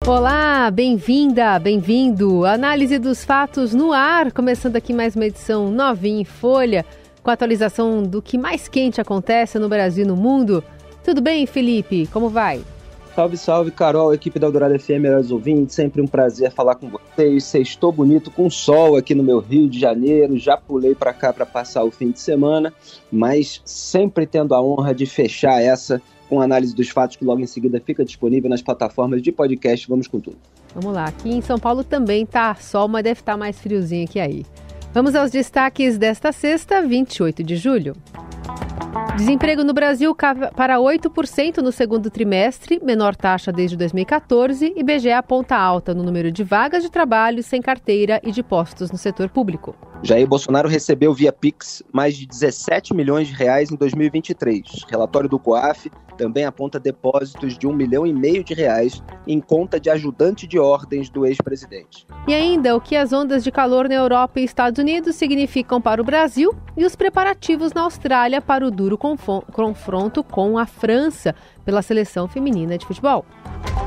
Olá, bem-vinda, bem-vindo. Análise dos fatos no ar, começando aqui mais uma edição novinha em folha, com a atualização do que mais quente acontece no Brasil e no mundo. Tudo bem, Felipe? Como vai? Salve, salve, Carol, equipe da Eldorado FM, melhores ouvintes, sempre um prazer falar com vocês. Sextou bonito com sol aqui no meu Rio de Janeiro, já pulei para cá para passar o fim de semana, mas sempre tendo a honra de fechar essa com análise dos fatos que logo em seguida fica disponível nas plataformas de podcast. Vamos com tudo. Vamos lá, aqui em São Paulo também tá sol, mas deve estar mais friozinho que aí. Vamos aos destaques desta sexta, 28 de julho. Desemprego no Brasil cai para 8% no segundo trimestre, menor taxa desde 2014, e IBGE aponta alta no número de vagas de trabalho sem carteira e de postos no setor público. Jair Bolsonaro recebeu via Pix mais de 17 milhões de reais em 2023. Relatório do COAF também aponta depósitos de 1,5 milhão de reais em conta de ajudante de ordens do ex-presidente. E ainda o que as ondas de calor na Europa e Estados Unidos significam para o Brasil e os preparativos na Austrália para o duro confronto com a França pela seleção feminina de futebol.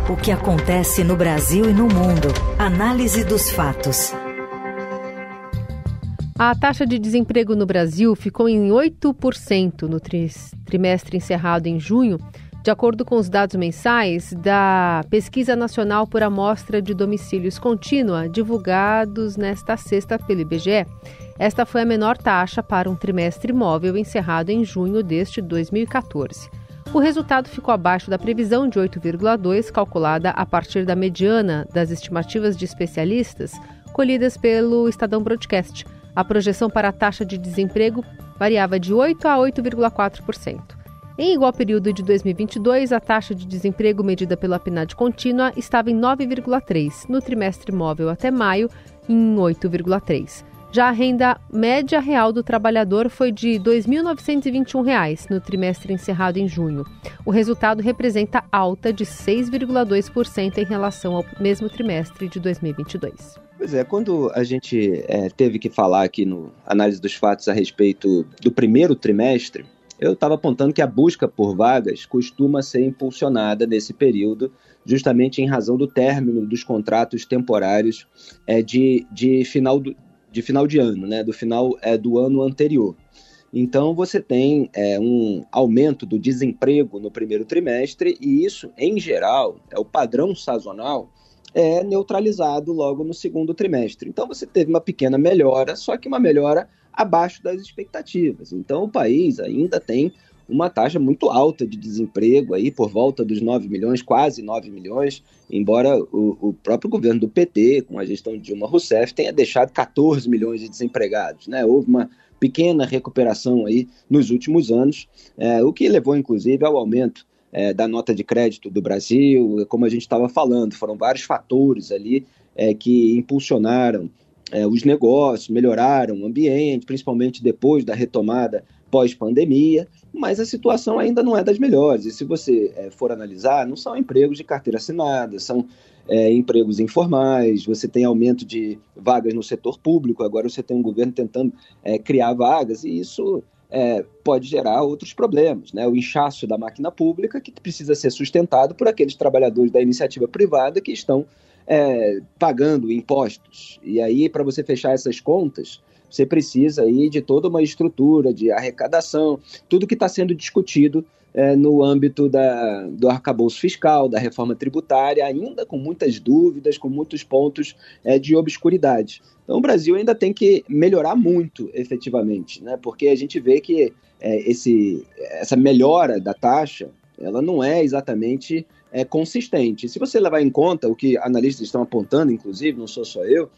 O que acontece no Brasil e no mundo. Análise dos fatos. A taxa de desemprego no Brasil ficou em 8% no trimestre encerrado em junho, de acordo com os dados mensais da Pesquisa Nacional por Amostra de Domicílios Contínua, divulgados nesta sexta pelo IBGE. Esta foi a menor taxa para um trimestre móvel encerrado em junho deste 2014. O resultado ficou abaixo da previsão de 8,2, calculada a partir da mediana das estimativas de especialistas colhidas pelo Estadão Broadcast. A projeção para a taxa de desemprego variava de 8% a 8,4%. Em igual período de 2022, a taxa de desemprego medida pela PNAD contínua estava em 9,3%, no trimestre móvel até maio, em 8,3%. Já a renda média real do trabalhador foi de R$ 2.921 no trimestre encerrado em junho. O resultado representa alta de 6,2% em relação ao mesmo trimestre de 2022. Pois é, quando a gente teve que falar aqui no análise dos fatos a respeito do primeiro trimestre, eu estava apontando que a busca por vagas costuma ser impulsionada nesse período, justamente em razão do término dos contratos temporários de final de ano, né, do final do ano anterior. Então você tem um aumento do desemprego no primeiro trimestre e isso, em geral, o padrão sazonal, é neutralizado logo no segundo trimestre. Então você teve uma pequena melhora, só que uma melhora abaixo das expectativas. Então o país ainda tem uma taxa muito alta de desemprego, aí por volta dos 9 milhões, quase 9 milhões, embora o próprio governo do PT, com a gestão de Dilma Rousseff, tenha deixado 14 milhões de desempregados, né? Houve uma pequena recuperação aí nos últimos anos, o que levou inclusive ao aumento da nota de crédito do Brasil. Como a gente estava falando, foram vários fatores ali que impulsionaram os negócios, melhoraram o ambiente, principalmente depois da retomada pós-pandemia, mas a situação ainda não é das melhores. E se você for analisar, não são empregos de carteira assinada, são empregos informais, você tem aumento de vagas no setor público, agora você tem um governo tentando criar vagas, e isso pode gerar outros problemas, né? O inchaço da máquina pública, que precisa ser sustentado por aqueles trabalhadores da iniciativa privada que estão pagando impostos. E aí, para você fechar essas contas, você precisa aí de toda uma estrutura de arrecadação, tudo que está sendo discutido no âmbito do arcabouço fiscal, da reforma tributária, ainda com muitas dúvidas, com muitos pontos de obscuridade. Então o Brasil ainda tem que melhorar muito, efetivamente, né? Porque a gente vê que essa melhora da taxa, ela não é exatamente consistente. Se você levar em conta o que analistas estão apontando, inclusive, não sou só eu,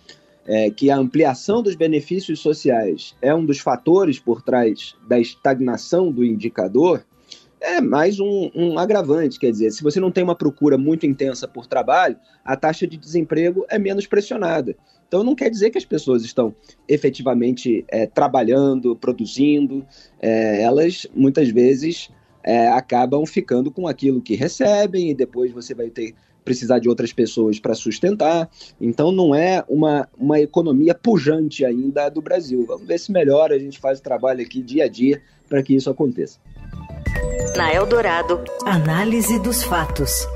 que a ampliação dos benefícios sociais é um dos fatores por trás da estagnação do indicador, é mais um agravante. Quer dizer, se você não tem uma procura muito intensa por trabalho, a taxa de desemprego é menos pressionada. Então não quer dizer que as pessoas estão efetivamente trabalhando, produzindo, elas muitas vezes acabam ficando com aquilo que recebem e depois você vai precisar de outras pessoas para sustentar. Então não é uma economia pujante ainda do Brasil. Vamos ver se melhora, a gente faz o trabalho aqui dia a dia para que isso aconteça. Na Eldorado, análise dos fatos.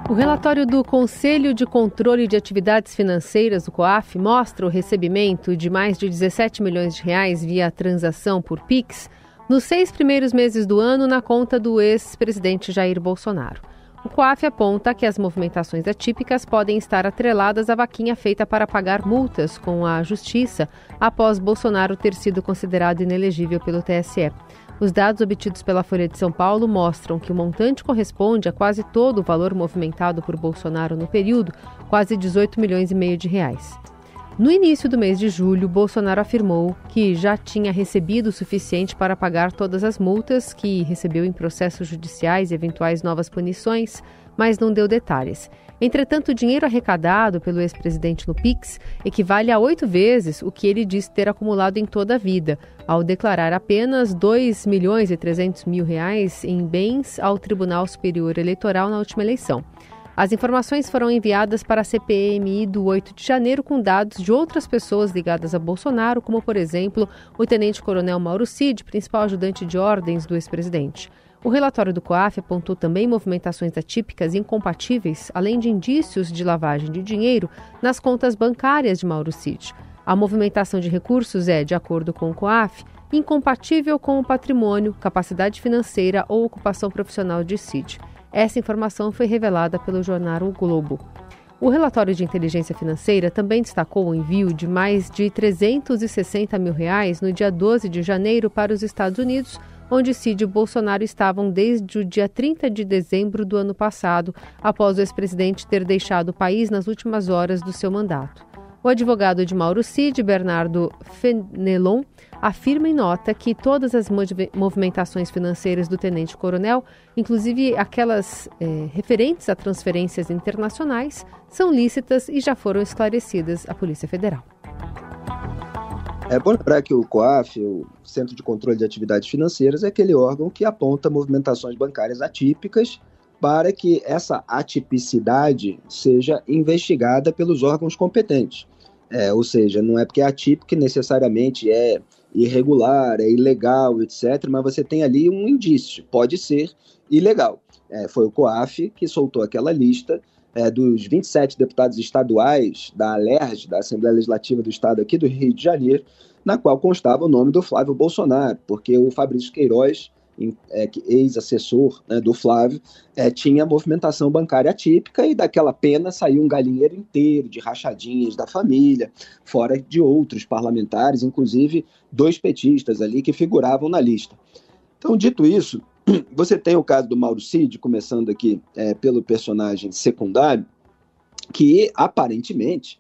O relatório do Conselho de Controle de Atividades Financeiras, o COAF, mostra o recebimento de mais de 17 milhões de reais via transação por Pix nos 6 primeiros meses do ano na conta do ex-presidente Jair Bolsonaro. O COAF aponta que as movimentações atípicas podem estar atreladas à vaquinha feita para pagar multas com a Justiça após Bolsonaro ter sido considerado inelegível pelo TSE. Os dados obtidos pela Folha de São Paulo mostram que o montante corresponde a quase todo o valor movimentado por Bolsonaro no período, quase 18 milhões e meio de reais. No início do mês de julho, Bolsonaro afirmou que já tinha recebido o suficiente para pagar todas as multas que recebeu em processos judiciais e eventuais novas punições, mas não deu detalhes. Entretanto, o dinheiro arrecadado pelo ex-presidente no Pix equivale a 8 vezes o que ele disse ter acumulado em toda a vida, ao declarar apenas R$ 2.300.000 em bens ao Tribunal Superior Eleitoral na última eleição. As informações foram enviadas para a CPMI do 8 de janeiro com dados de outras pessoas ligadas a Bolsonaro, como, por exemplo, o tenente-coronel Mauro Cid, principal ajudante de ordens do ex-presidente. O relatório do COAF apontou também movimentações atípicas e incompatíveis, além de indícios de lavagem de dinheiro nas contas bancárias de Mauro Cid. A movimentação de recursos é, de acordo com o COAF, incompatível com o patrimônio, capacidade financeira ou ocupação profissional de Cid. Essa informação foi revelada pelo jornal O Globo. O relatório de inteligência financeira também destacou o envio de mais de R$ 360 mil no dia 12 de janeiro para os Estados Unidos, onde Cid e Bolsonaro estavam desde o dia 30 de dezembro do ano passado, após o ex-presidente ter deixado o país nas últimas horas do seu mandato. O advogado de Mauro Cid, Bernardo Fenelon, afirma em nota que todas as movimentações financeiras do tenente-coronel, inclusive aquelas referentes a transferências internacionais, são lícitas e já foram esclarecidas à Polícia Federal. É bom lembrar que o COAF, o Centro de Controle de Atividades Financeiras, é aquele órgão que aponta movimentações bancárias atípicas para que essa atipicidade seja investigada pelos órgãos competentes. Ou seja, não é porque é atípico que necessariamente é irregular, é ilegal, etc., mas você tem ali um indício, pode ser ilegal. Foi o COAF que soltou aquela lista dos 27 deputados estaduais da ALERJ, da Assembleia Legislativa do Estado aqui do Rio de Janeiro, na qual constava o nome do Flávio Bolsonaro, porque o Fabrício Queiroz, ex-assessor do Flávio, tinha movimentação bancária atípica e daquela pena saiu um galinheiro inteiro de rachadinhas da família, fora de outros parlamentares, inclusive 2 petistas ali que figuravam na lista. Então, dito isso, você tem o caso do Mauro Cid, começando aqui pelo personagem secundário, que aparentemente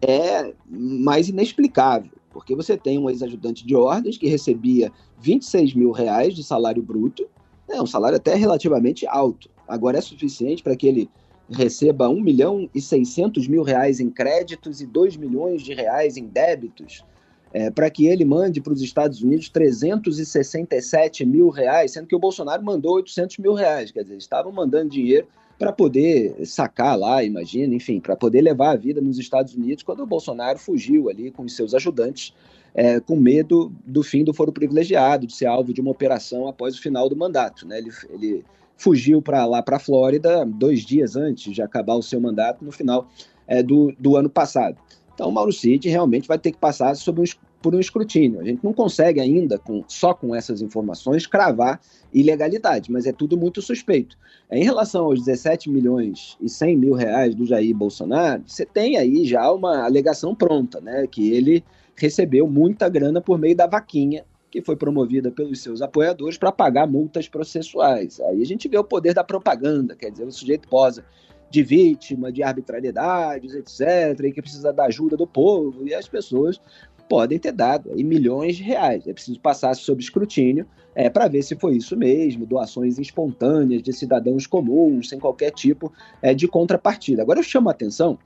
é mais inexplicável, porque você tem um ex-ajudante de ordens que recebia R$26 mil de salário bruto, um salário até relativamente alto. Agora é suficiente para que ele receba R$1.600.000 em créditos e R$2 milhões em débitos, para que ele mande para os Estados Unidos R$367 mil, sendo que o Bolsonaro mandou R$800 mil. Quer dizer, estavam mandando dinheiro para poder sacar lá, imagina, enfim, para poder levar a vida nos Estados Unidos, quando o Bolsonaro fugiu ali com os seus ajudantes, com medo do fim do foro privilegiado, de ser alvo de uma operação após o final do mandato. Né? Ele fugiu para lá, para a Flórida, 2 dias antes de acabar o seu mandato, no final do ano passado. Então, o Mauro Cid realmente vai ter que passar por um escrutínio. A gente não consegue ainda, só com essas informações, cravar ilegalidade, mas é tudo muito suspeito. Em relação aos 17 milhões e 100 mil reais do Jair Bolsonaro, você tem aí já uma alegação pronta, né, que ele recebeu muita grana por meio da vaquinha, que foi promovida pelos seus apoiadores para pagar multas processuais. Aí a gente vê o poder da propaganda, quer dizer, o sujeito posa de vítima, de arbitrariedades, etc., e que precisa da ajuda do povo, e as pessoas podem ter dado aí milhões de reais. É preciso passar sob escrutínio para ver se foi isso mesmo, doações espontâneas de cidadãos comuns, sem qualquer tipo de contrapartida. Agora eu chamo a atenção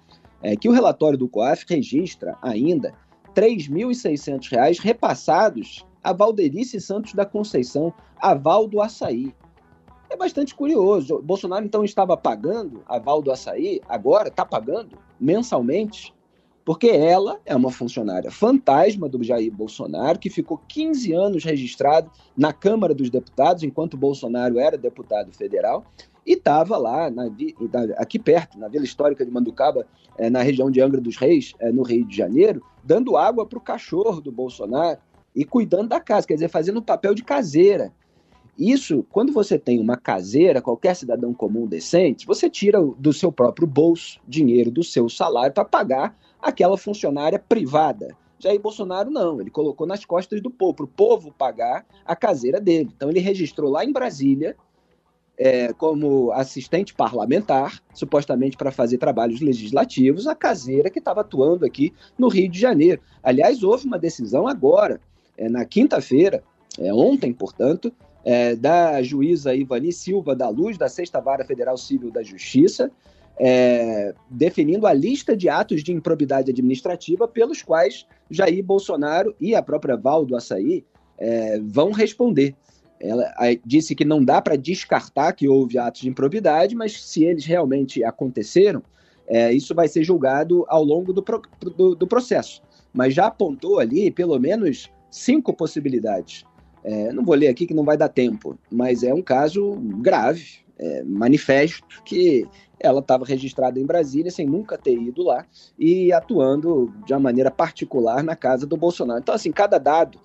que o relatório do COAF registra ainda R$ 3.600 repassados a Valderice Santos da Conceição, aval do açaí. É bastante curioso. O Bolsonaro, então, estava pagando aval do açaí, agora está pagando mensalmente porque ela é uma funcionária fantasma do Jair Bolsonaro, que ficou 15 anos registrado na Câmara dos Deputados, enquanto Bolsonaro era deputado federal, e estava lá, aqui perto, na Vila Histórica de Manducaba, na região de Angra dos Reis, no Rio de Janeiro, dando água para o cachorro do Bolsonaro e cuidando da casa, quer dizer, fazendo o papel de caseira. Isso, quando você tem uma caseira, qualquer cidadão comum decente, você tira do seu próprio bolso dinheiro do seu salário para pagar aquela funcionária privada. Jair Bolsonaro não, ele colocou nas costas do povo, para o povo pagar a caseira dele. Então ele registrou lá em Brasília, como assistente parlamentar, supostamente para fazer trabalhos legislativos, a caseira que estava atuando aqui no Rio de Janeiro. Aliás, houve uma decisão agora, na quinta-feira, ontem, portanto, da juíza Ivani Silva da Luz, da 6ª Vara Federal Civil da Justiça, definindo a lista de atos de improbidade administrativa pelos quais Jair Bolsonaro e a própria Val do Açaí vão responder. Ela disse que não dá para descartar que houve atos de improbidade, mas se eles realmente aconteceram, isso vai ser julgado ao longo do processo. Mas já apontou ali pelo menos 5 possibilidades. Não vou ler aqui que não vai dar tempo, mas é um caso grave, manifesto, que ela estava registrada em Brasília sem nunca ter ido lá e atuando de uma maneira particular na casa do Bolsonaro. Então, assim, cada dado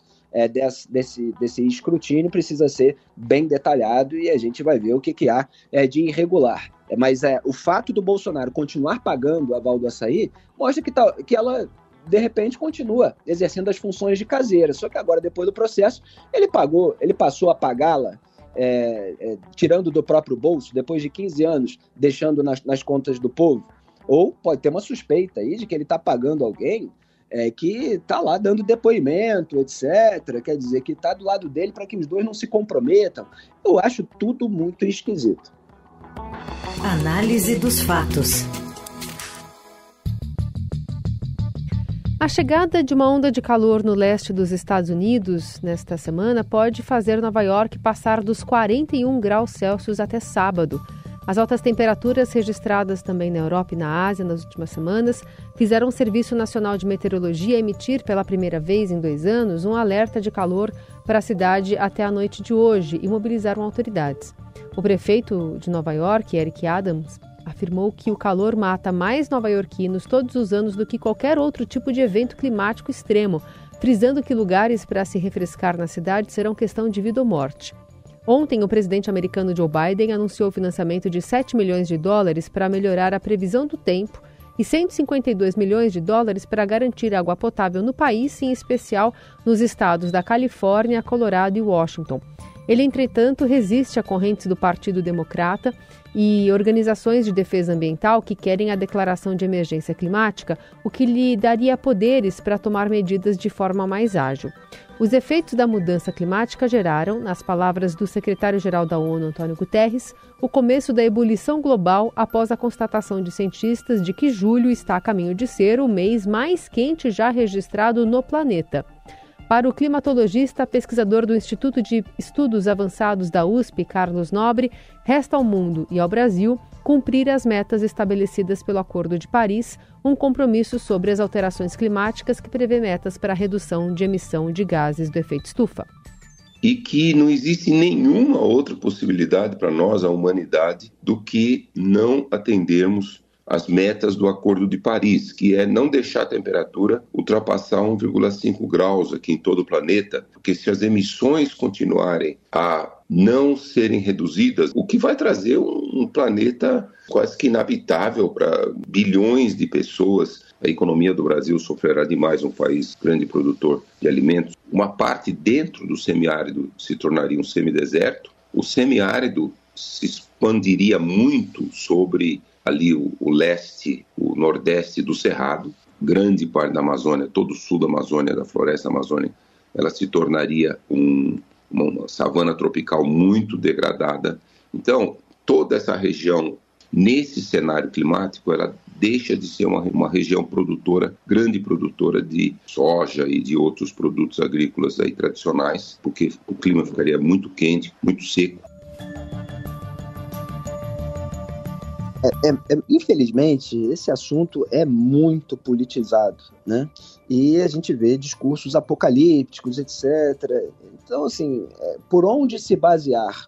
desse escrutínio precisa ser bem detalhado e a gente vai ver o que há de irregular. Mas o fato do Bolsonaro continuar pagando a Val do Açaí mostra que ela, de repente, continua exercendo as funções de caseira, só que agora, depois do processo, ele passou a pagá-la, tirando do próprio bolso, depois de 15 anos, deixando nas contas do povo. Ou pode ter uma suspeita aí de que ele está pagando alguém que está lá dando depoimento, etc. Quer dizer, que está do lado dele para que os dois não se comprometam. Eu acho tudo muito esquisito. Análise dos fatos. A chegada de uma onda de calor no leste dos Estados Unidos nesta semana pode fazer Nova York passar dos 41 graus Celsius até sábado. As altas temperaturas registradas também na Europa e na Ásia nas últimas semanas fizeram o Serviço Nacional de Meteorologia emitir pela primeira vez em 2 anos um alerta de calor para a cidade até a noite de hoje e mobilizaram autoridades. O prefeito de Nova York, Eric Adams, afirmou que o calor mata mais nova-iorquinos todos os anos do que qualquer outro tipo de evento climático extremo, frisando que lugares para se refrescar na cidade serão questão de vida ou morte. Ontem, o presidente americano Joe Biden anunciou o financiamento de $7 milhões para melhorar a previsão do tempo e $152 milhões para garantir água potável no país, em especial nos estados da Califórnia, Colorado e Washington. Ele, entretanto, resiste a correntes do Partido Democrata e organizações de defesa ambiental que querem a declaração de emergência climática, o que lhe daria poderes para tomar medidas de forma mais ágil. Os efeitos da mudança climática geraram, nas palavras do secretário-geral da ONU, Antônio Guterres, o começo da ebulição global após a constatação de cientistas de que julho está a caminho de ser o mês mais quente já registrado no planeta. Para o climatologista, pesquisador do Instituto de Estudos Avançados da USP, Carlos Nobre, resta ao mundo e ao Brasil cumprir as metas estabelecidas pelo Acordo de Paris, um compromisso sobre as alterações climáticas que prevê metas para a redução de emissão de gases do efeito estufa. E que não existe nenhuma outra possibilidade para nós, a humanidade, do que não atendermos as metas do Acordo de Paris, que é não deixar a temperatura ultrapassar 1,5 graus aqui em todo o planeta, porque se as emissões continuarem a não serem reduzidas, o que vai trazer um planeta quase que inabitável para bilhões de pessoas. A economia do Brasil sofrerá demais, um país grande produtor de alimentos. Uma parte dentro do semiárido se tornaria um semideserto. O semiárido se expandiria muito sobre ali o leste, o nordeste do Cerrado, grande parte da Amazônia, todo o sul da Amazônia, da floresta amazônica, ela se tornaria uma savana tropical muito degradada. Então, toda essa região, nesse cenário climático, ela deixa de ser uma região produtora, grande produtora de soja e de outros produtos agrícolas aí tradicionais, porque o clima ficaria muito quente, muito seco. Infelizmente, esse assunto é muito politizado, né? E a gente vê discursos apocalípticos, etc. Então, assim, por onde se basear?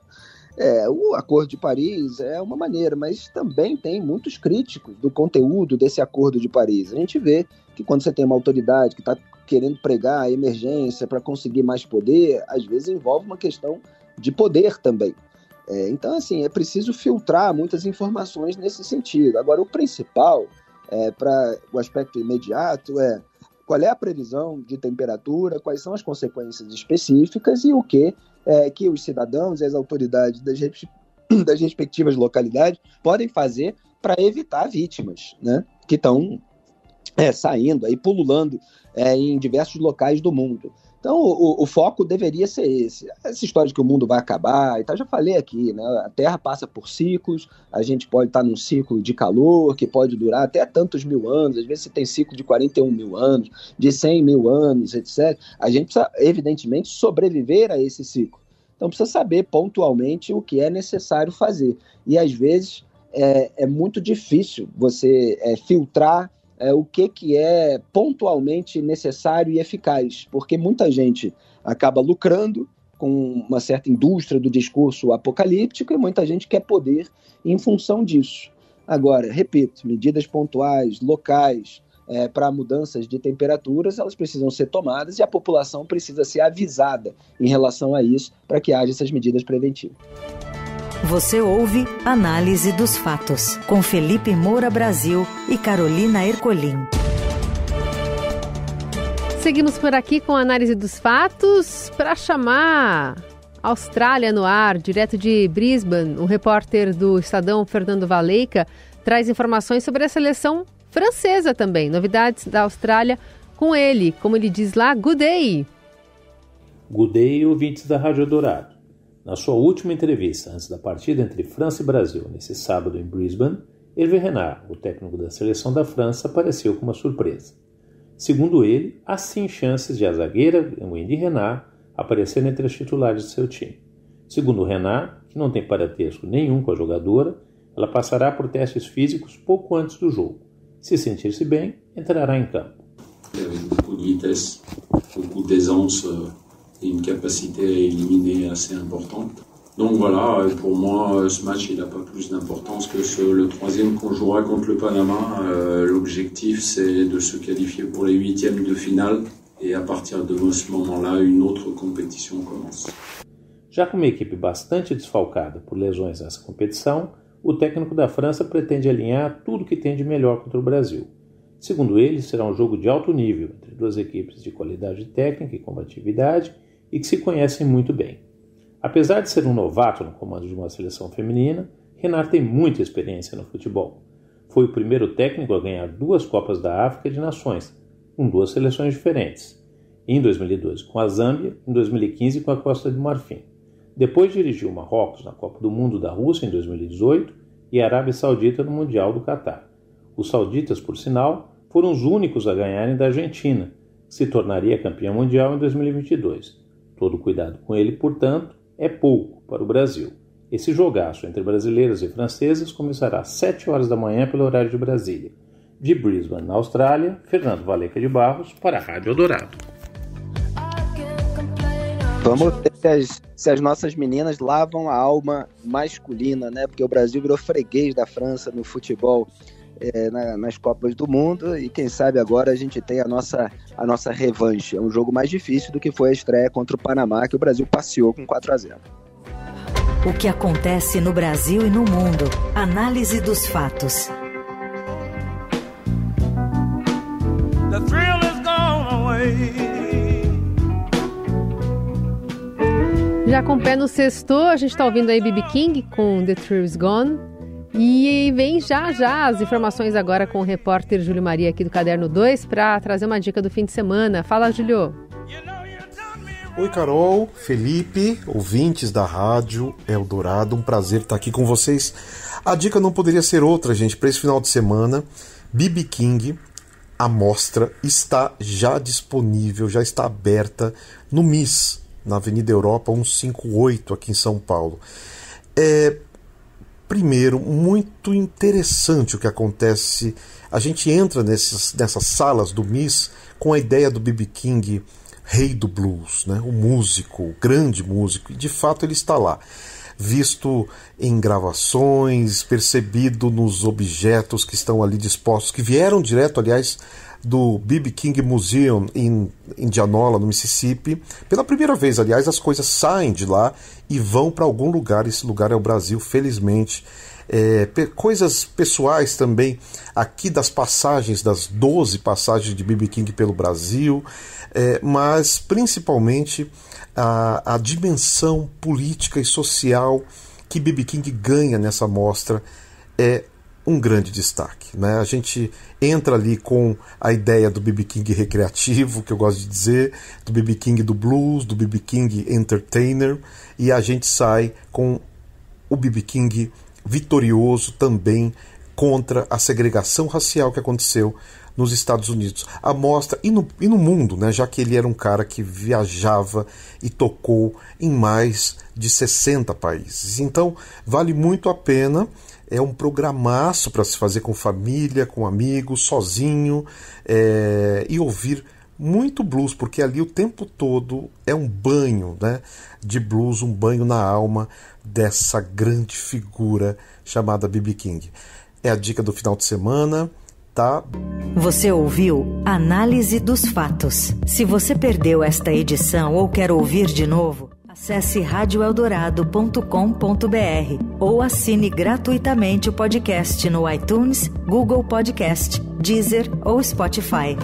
O Acordo de Paris é uma maneira, mas também tem muitos críticos do conteúdo desse Acordo de Paris. A gente vê que quando você tem uma autoridade que está querendo pregar a emergência para conseguir mais poder, às vezes envolve uma questão de poder também. Então, assim, é preciso filtrar muitas informações nesse sentido. Agora, o principal, para o aspecto imediato, qual é a previsão de temperatura, quais são as consequências específicas e o que os cidadãos e as autoridades das respectivas localidades podem fazer para evitar vítimas, né, que estão saindo, aí, pululando em diversos locais do mundo. Então, o foco deveria ser esse. Essa história de que o mundo vai acabar, e tal, já falei aqui, né? A Terra passa por ciclos, a gente pode estar num ciclo de calor, que pode durar até tantos mil anos, às vezes você tem ciclo de 41 mil anos, de 100 mil anos, etc. A gente precisa, evidentemente, sobreviver a esse ciclo. Então, precisa saber pontualmente o que é necessário fazer. E, às vezes, é muito difícil você filtrar o que é pontualmente necessário e eficaz, porque muita gente acaba lucrando com uma certa indústria do discurso apocalíptico e muita gente quer poder em função disso. Agora, repito, medidas pontuais, locais, para mudanças de temperaturas, elas precisam ser tomadas e a população precisa ser avisada em relação a isso para que haja essas medidas preventivas. Você ouve Análise dos Fatos, com Felipe Moura Brasil e Carolina Ercolim. Seguimos por aqui com a Análise dos Fatos para chamar Austrália no ar, direto de Brisbane. O repórter do Estadão, Fernando Valeica, traz informações sobre a seleção francesa também. Novidades da Austrália com ele, como ele diz lá, good day. Good day, ouvintes da Rádio Dourado. Na sua última entrevista antes da partida entre França e Brasil, nesse sábado em Brisbane, Hervé Renard, o técnico da seleção da França, apareceu com uma surpresa. Segundo ele, há sim chances de a zagueira Wendy Renard aparecer entre os titulares de seu time. Segundo Renard, que não tem parentesco nenhum com a jogadora, ela passará por testes físicos pouco antes do jogo. Se sentir-se bem, entrará em campo. Avec beaucoup de vitesse, beaucoup d'aisance et une capacité à éliminer assez importante. Donc voilà, pour moi, ce match il n'a pas plus d'importance que le troisième qu'on jouera contre le Panama. L'objectif c'est de se qualifier pour les huitièmes de finale et à partir de ce moment-là, une autre compétition commence. Já com uma equipe bastante desfalcada por lesões nessa competição, o técnico da França pretende alinhar tudo que tem de melhor contra o Brasil. Segundo ele, será um jogo de alto nível entre duas equipes de qualidade técnica e combatividade e que se conhecem muito bem. Apesar de ser um novato no comando de uma seleção feminina, Renard tem muita experiência no futebol. Foi o primeiro técnico a ganhar 2 Copas da África de Nações, com 2 seleções diferentes. Em 2012 com a Zâmbia, em 2015 com a Costa de Marfim. Depois dirigiu o Marrocos na Copa do Mundo da Rússia em 2018 e a Arábia Saudita no Mundial do Catar. Os sauditas, por sinal, foram os únicos a ganharem da Argentina, que se tornaria campeã mundial em 2022. Todo cuidado com ele, portanto, é pouco para o Brasil. Esse jogaço entre brasileiras e francesas começará às 7 horas da manhã pelo horário de Brasília. De Brisbane, na Austrália, Fernando Valeica de Barros, para a Rádio Eldorado. Vamos ver se as nossas meninas lavam a alma masculina, né? Porque o Brasil virou freguês da França no futebol nas Copas do Mundo e quem sabe agora a gente tem a nossa revanche. É um jogo mais difícil do que foi a estreia contra o Panamá, que o Brasil passeou com 4-0. O que acontece no Brasil e no mundo. Análise dos fatos. The thrill is gone away. Já com o pé no sexto, a gente está ouvindo aí B.B. King com The Thrill is Gone. E vem já as informações agora com o repórter Júlio Maria aqui do Caderno 2 para trazer uma dica do fim de semana. Fala, Júlio. Oi, Carol, Felipe, ouvintes da Rádio Eldorado, um prazer estar aqui com vocês. A dica não poderia ser outra, gente, para esse final de semana. B.B. King, a mostra está já disponível, já está aberta no MIS, na Avenida Europa 158, aqui em São Paulo. Primeiro, muito interessante o que acontece. A gente entra nessas salas do MIS com a ideia do B.B. King, rei do blues, né? O músico, o grande músico, e de fato ele está lá, visto em gravações, percebido nos objetos que estão ali dispostos, que vieram direto, aliás, do B.B. King Museum em Indianola, no Mississippi. Pela primeira vez, aliás, as coisas saem de lá e vão para algum lugar. Esse lugar é o Brasil, felizmente. Coisas pessoais também, aqui das passagens, das 12 passagens de B.B. King pelo Brasil, mas principalmente a dimensão política e social que B.B. King ganha nessa mostra é um grande destaque, né? A gente entra ali com a ideia do B.B. King recreativo, que eu gosto de dizer, do B.B. King do blues, do B.B. King entertainer, e a gente sai com o B.B. King vitorioso também contra a segregação racial que aconteceu nos Estados Unidos. A mostra, e no mundo, né, já que ele era um cara que viajava e tocou em mais de 60 países. Então, vale muito a pena. É um programaço para se fazer com família, com amigos, sozinho, e ouvir muito blues, porque ali o tempo todo é um banho, né, de blues, um banho na alma dessa grande figura chamada B.B. King. É a dica do final de semana, tá? Você ouviu Análise dos Fatos. Se você perdeu esta edição ou quer ouvir de novo, acesse radioeldorado.com.br ou assine gratuitamente o podcast no iTunes, Google Podcast, Deezer ou Spotify.